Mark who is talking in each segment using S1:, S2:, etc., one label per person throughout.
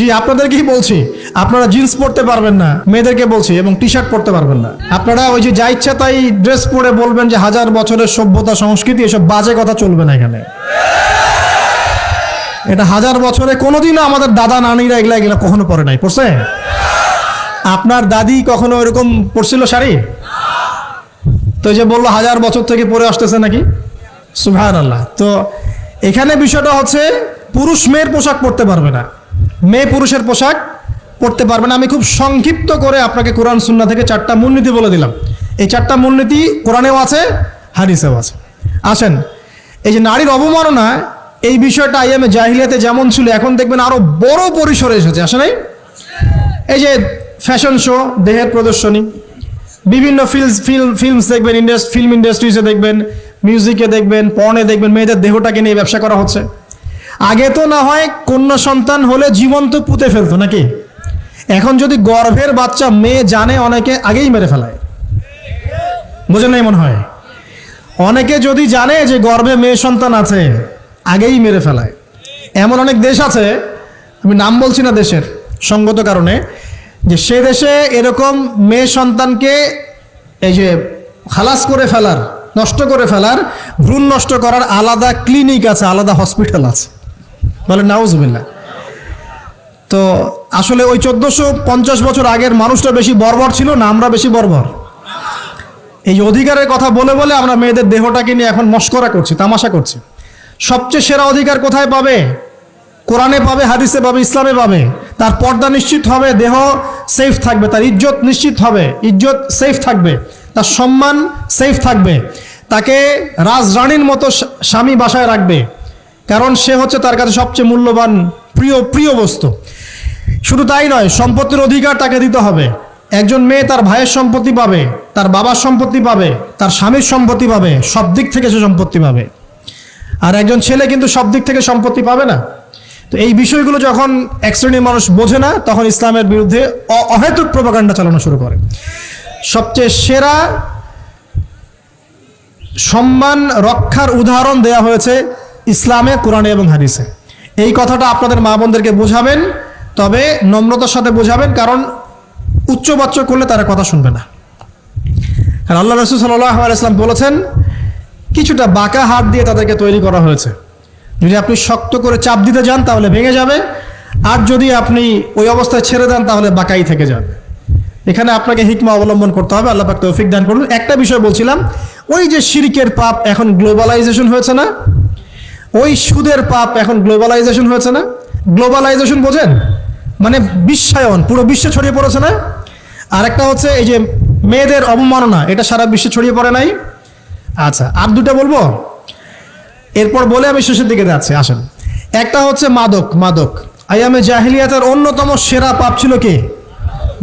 S1: জি আপনাদেরকেই বলছি, আপনারা জিন্স পরতে পারবেন না, মেয়েদেরকে বলছি, এবং টি শার্ট পরতে পারবেন না। আপনারা ওই যে যা ইচ্ছা তাই ড্রেস পরে বলবেন যে হাজার বছরের সভ্যতা সংস্কৃতি, এসব বাজে কথা চলবে না এখানে। এটা হাজার বছরে কোনোদিনও আমাদের দাদা নানিরা এগুলা কখনো পরে নাই। পড়ছে? আপনার দাদি কখনো এরকম পরছিল শাড়ি? তো যে বললো হাজার বছর থেকে পরে আসতেছে নাকি, সুবহানাল্লাহ। তো এখানে বিষয়টা হচ্ছে পুরুষ মেয়ের পোশাক পরতে পারবে না, মেয়ে পুরুষের পোশাক পরতে পারবে না। আমি খুব সংক্ষিপ্ত করে আপনাকে কোরআন সুন্নাহ থেকে 4টা মূলনীতি বলে দিলাম। এই 4টা মূলনীতি কোরআনেও আছে, হাদিসেও আছে। আসেন, এই যে নারীর অবমাননা, এই বিষয়টা আইয়ামে জাহিলিয়াতে যেমন ছিল, এখন দেখবেন আরো বড় পরিসরে এসেছে। আসে নাই? এই যে ফ্যাশন শো, দেহের প্রদর্শনী, বিভিন্ন ফিল্মস দেখবেন, ফিল্ম ইন্ডাস্ট্রিজে দেখবেন, মিউজিকে দেখবেন, পর্নে দেখবেন, মেয়েদের দেহটাকে নিয়ে ব্যবসা করা হচ্ছে। আগে তো না হয় কন্যা সন্তান হলে জীবন্ত পুঁতে ফেলতো নাকি, এখন যদি গর্ভের বাচ্চা মেয়ে জানে, অনেকে আগেই মেরে ফেলায়। বোঝেন নাই মনে হয়? অনেকে যদি জানে যে গর্ভে মেয়ে সন্তান আছে, আগেই মেরে ফেলায়। এমন অনেক দেশ আছে, আমি নাম বলছি না দেশের সঙ্গত কারণে, যে সে দেশে এরকম মেয়ে সন্তানকে এই যে খালাস করে ফেলার, নষ্ট করে ফেলার, ভ্রূণ নষ্ট করার আলাদা ক্লিনিক আছে, আলাদা হসপিটাল আছে। বলে নাউজুবিল্লাহ। তো আসলে ওই 1450 বছর আগের মানুষটা বেশি বর্বর ছিল না আমরা বেশি বর্বর? এই অধিকারের কথা বলে বলে আমরা মেয়েদের দেহটাকে নিয়ে এখন মস্করা করছি, তামাশা করছি। সবচেয়ে সেরা অধিকার কোথায় পাবে? কোরআনে পাবে, হাদিসে পাবে, ইসলামে পাবে। তার পর্দা নিশ্চিত হবে, দেহ সেফ থাকবে, তার ইজ্জত নিশ্চিত হবে, ইজ্জত সেফ থাকবে, তার সম্মান সেফ থাকবে, তাকে রাজরানীর মতো স্বামী বাসায় রাখবে, কারণ সে হচ্ছে তার কাছে সবচেয়ে মূল্যবান প্রিয় বস্তু। শুধু তাই নয়, সম্পত্তির অধিকার তাকে দিতে হবে। একজন মেয়ে তার ভাইয়ের সম্পত্তি পাবে, তার বাবার সম্পত্তি পাবে, তার স্বামীর সম্পত্তি পাবে, সব দিক থেকে সে সম্পত্তি পাবে। আর একজন ছেলে কিন্তু সব দিক থেকে সম্পত্তি পাবে না। তো এই বিষয়গুলো যখন এক শ্রেণীর মানুষ বোঝে না, তখন ইসলামের বিরুদ্ধে অহেতুক প্রোপাগান্ডা চালানো শুরু করে। সবচেয়ে সেরা সম্মান রক্ষার উদাহরণ দেয়া হয়েছে ইসলামে, কোরআনে এবং হাদিসে। এই কথাটা আপনাদের মা বোনদেরকে বোঝাবেন, তবে নম্রতার সাথে বোঝাবেন, কারণ উচ্চবাচ্য করলে তারা কথা শুনবে না। কারণ আল্লাহ রাসূল সাল্লাল্লাহু আলাইহি ওয়াসাল্লাম বলেছেন, কিছুটা বাঁকা হাত দিয়ে তাদেরকে তৈরি করা হয়েছে। যদি আপনি শক্ত করে চাপ দিতে যান তাহলে ভেঙে যাবে, আর যদি আপনি ওই অবস্থায় ছেড়ে দেন তাহলে বাঁকাই থেকে যাবে। এখানে আপনাকে হিকমা অবলম্বন করতে হবে। আল্লাহ পাক তৌফিক দান করুন। একটা বিষয় বলছিলাম, ওই যে শিরকের পাপ এখন গ্লোবালাইজেশন হয়েছে না, ওই সুদের পাপ এখন গ্লোবালাইজেশন হয়েছে না। গ্লোবালাইজেশন বোঝেন? মানে বিশ্বায়ন, পুরো বিশ্বে ছড়িয়ে পড়েছে না। আর একটা হচ্ছে এই যে মেয়েদের অবমাননা, এটা সারা বিশ্বে ছড়িয়ে পড়ে নাই? আচ্ছা, আর দুটা বলবো, এরপর বলে আমি শেষের দিকে যাচ্ছি। আসেন, একটা হচ্ছে মাদক। আইয়ামে জাহিলিয়াতের অন্যতম সেরা পাপ ছিল কি?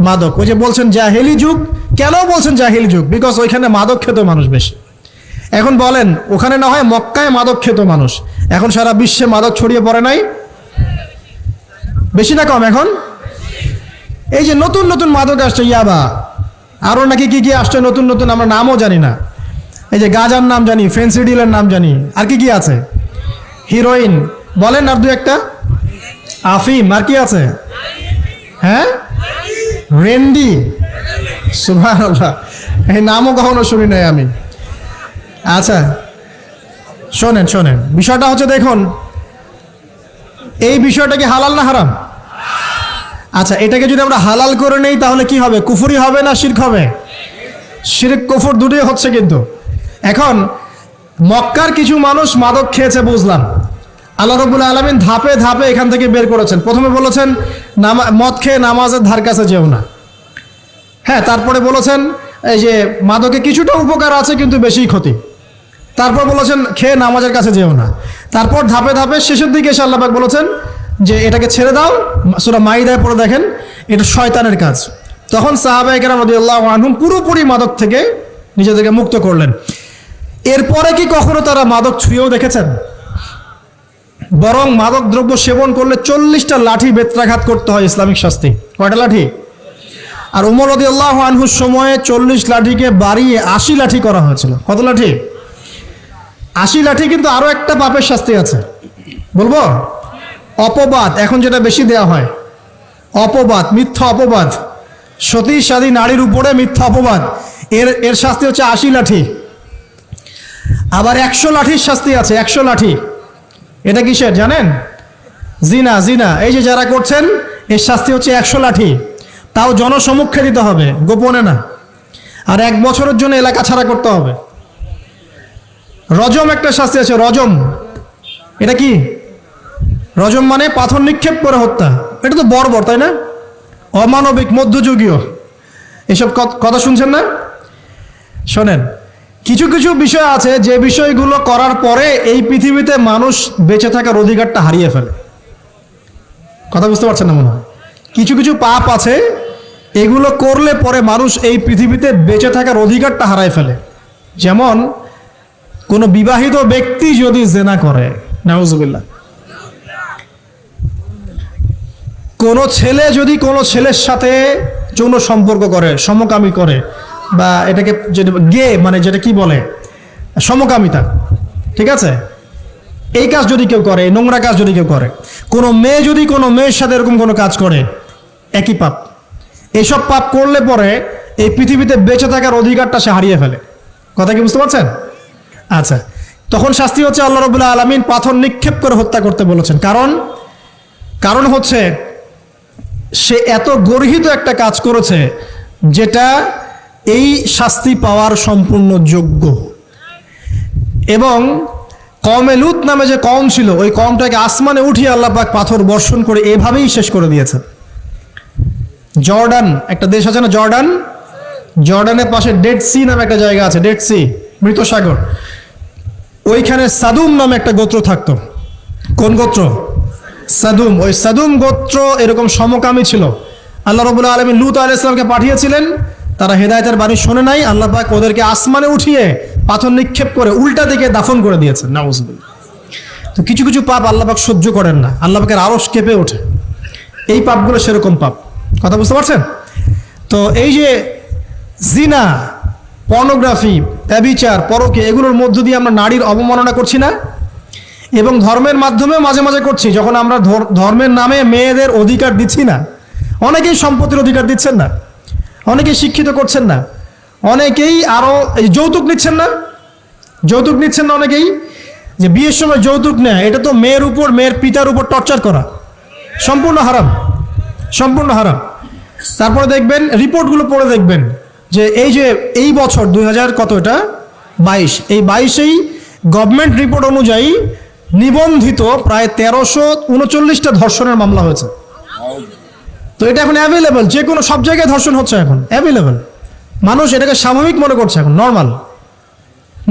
S1: মাদক। ওই যে বলছেন জাহিলি যুগ, কেন বলছেন জাহিলি যুগ? বিকজ ওইখানে মাদক খেত মানুষ বেশি। এখন বলেন, ওখানে না হয় মক্কায় মাদক খেত মানুষ, এখন সারা বিশ্বে মাদক ছড়িয়ে পড়ে নাই? বেশি না কম? এখন এই যে নতুন নতুন মাদক আসছে, ইয়াবা, আরো নাকি কি কি আসছে নতুন নতুন, আমরা নামও জানি না। এই যে গাঁজার নাম জানি, ফেন্সিডিলের নাম জানি, আর কি কি আছে, হিরোইন বলেন, আর দু একটা, আফিম, আর কি আছে? হ্যাঁ, রেন্ডি, সুবহানাল্লাহ, এই নামও কখনো শুনি নাই আমি। আচ্ছা শোনেন, বিষয়টা হচ্ছে, দেখুন এই বিষয়টা কি হালাল না হারাম? আচ্ছা, এটাকে যদি আমরা হালাল করে নেই তাহলে কি হবে? কুফরি হবে না শিরক হবে? শিরক কুফর দুটোই হচ্ছে। কিন্তু এখন মক্কার কিছু মানুষ মাদক খেয়েছে বুঝলাম, আল্লাহ রাব্বুল আলামিন ধাপে ধাপে এখান থেকে বের করেছেন। প্রথমে বলেছেন মদ খেয়ে নামাজের ধার কাছে যেও না। হ্যাঁ, তারপরে বলেছেন এই যে মাদকে কিছুটা উপকার আছে কিন্তু বেশি ক্ষতি। তারপর বলেছেন খেয়ে নামাজের কাছে যেও না। তারপর ধাপে ধাপে শেষের দিকে এসে আল্লাহ পাক বলেছেন যে এটাকে ছেড়ে দাও। সূরা মাইদায় পড়ে দেখেন, এটা শয়তানের কাজ। তখন সাহাবায়ে কেরাম রাদিয়াল্লাহু আনহুম পুরোপুরি মাদক থেকে নিজেদেরকে মুক্ত করলেন। এরপরে কি কখনো তারা মাদক ছুঁয়েও দেখেছেন? বরং মাদক দ্রব্য সেবন করলে 40টা লাঠি বেত্রাঘাত করতে হয়, ইসলামিক শাস্তি। কয়টা লাঠি? আর উমর রাদিয়াল্লাহু আনহুর সময়ে 40 লাঠিকে বাড়িয়ে 80 লাঠি করা হয়েছিল। কত লাঠি? 80 লাঠি। কিন্তু আরো একটা পাপের শাস্তি আছে, বলবো? অপবাদ, এখন যেটা বেশি দেয়া হয়, অপবাদ, মিথ্যা অপবাদ, সতী সাদী নারীর উপরে মিথ্যা অপবাদ, এর শাস্তি হচ্ছে 80 লাঠি। আবার 100 লাঠির শাস্তি আছে, 100 লাঠি। এটা কিসের জানেন? জিনা, জিনা। এই যে যারা করছেন, এর শাস্তি হচ্ছে 100 লাঠি, তাও জনসমক্ষে দিতে হবে, গোপনে না। আর 1 বছরের জন্য এলাকা ছাড়া করতে হবে। রজম একটা শাস্তি আছে, রজম। এটা কি? রজম মানে পাথর নিক্ষেপ করে হত্যা। এটা তো বর্বর, তাই না? অমানবিক, মধ্যযুগীয়। এসব কথা শুনছেন না? শোনেন, কিছু কিছু বিষয় আছে যে বিষয়গুলো করার পরে এই পৃথিবীতে মানুষ বেঁচে থাকার অধিকারটা হারিয়ে ফেলে। কথা বুঝতে পারছেন না মনে হয়? কিছু কিছু পাপ আছে, এগুলো করলে পরে মানুষ এই পৃথিবীতে বেঁচে থাকার অধিকারটা হারায় ফেলে। যেমন কোনো বিবাহিত ব্যক্তি যদি জিনা করে, নাউজুবিল্লাহ, কোনো ছেলে যদি কোনো ছেলের সাথে যৌন সম্পর্ক করে, সমকামী করে, বা এটাকে যেটা গে মানে যেটা কি বলে, সমকামিতা, ঠিক আছে, এই কাজ যদি কেউ করে, নোংরা কাজ যদি কেউ করে, কোনো মেয়ে যদি কোনো মেয়ের সাথে এরকম কোনো কাজ করে, একই পাপ। এইসব পাপ করলে পরে এই পৃথিবীতে বেঁচে থাকার অধিকারটা সে হারিয়ে ফেলে। কথা কি বুঝতে পারছেন? আচ্ছা, তখন শাস্তি হচ্ছে আল্লাহ রাব্বুল আলামিন পাথর নিক্ষেপ করে হত্যা করতে বলেছেন। কারণ হচ্ছে সে এত গর্হিত একটা কাজ করেছে যেটা এই শাস্তি পাওয়ার সম্পূর্ণ যোগ্য। এবং কওমে লূত নামে যে কওম ছিল, ওই কওমটাকে আসমানে উঠিয়ে আল্লাহ পাক পাথর বর্ষণ করে এভাবেই শেষ করে দিয়েছেন। জর্ডান একটা দেশ আছে না, জর্ডান, জর্ডানের পাশে ডেড সি নামে একটা জায়গা আছে, ডেড সি, মৃত সাগর। ওইখানে সাদুম নামে একটা গোত্র থাকতো। কোন গোত্র? সাদুম। ওই সাদুম গোত্র এরকম সমকামী ছিল। আল্লাহ রাব্বুল আলামিন লূত আলাইহিস সালামকে পাঠিয়েছিলেন, তারা হেদায়েতের বাণী শোনে নাই। আল্লাহ পাক ওদেরকে আসমানে উঠিয়ে পাথর নিক্ষেপ করে উল্টা দিকে দাফন করে দিয়েছেন। নাউজুবিল্লাহ। তো কিছু কিছু পাপ আল্লাহ পাক সহ্য করেন না, আল্লাহ পাকের আরশ কেঁপে ওঠে। এই পাপগুলো সেরকম পাপ। কথা বুঝতে পারছেন? তো এই যে জিনা, পর্নোগ্রাফি, ব্যভিচার, পরকে, এগুলোর মধ্য দিয়ে আমরা নারীর অবমাননা করছি না? এবং ধর্মের মাধ্যমে মাঝে মাঝে করছি, যখন আমরা ধর্মের নামে মেয়েদের অধিকার দিচ্ছি না। অনেকেই সম্পত্তির অধিকার দিচ্ছেন না, অনেকেই শিক্ষিত করছেন না, অনেকেই আরো যৌতুক নিচ্ছেন না, যৌতুক নিচ্ছেন না অনেকেই। যে বিয়ের সময় যৌতুক নেয়, এটা তো মেয়ের উপর, মেয়ের পিতার উপর টর্চার করা, সম্পূর্ণ হারাম, সম্পূর্ণ হারাম। তারপরে দেখবেন, রিপোর্টগুলো পড়ে দেখবেন যে এই বছর 2000 কত, এটা 22, এই 22-এই গভর্নমেন্ট রিপোর্ট অনুযায়ী নিবন্ধিত প্রায় 1339টা ধর্ষণের মামলা হয়েছে। তো এটা এখন অ্যাভেলেবল, যে কোনো সব জায়গায় ধর্ষণ হচ্ছে, এখন অ্যাভেলেবল। মানুষ এটাকে স্বাভাবিক মনে করছে, এখন নর্মাল,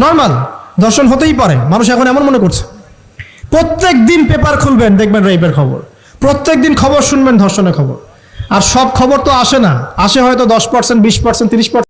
S1: নর্মাল ধর্ষণ হতেই পারে, মানুষ এখন এমন মনে করছে। প্রত্যেক দিন পেপার খুলবেন, দেখবেন রেপের খবর, প্রত্যেক দিন খবর শুনবেন ধর্ষণের খবর। আর সব খবর তো আসে না, আসে হয়তো 10%, 20%, 30%।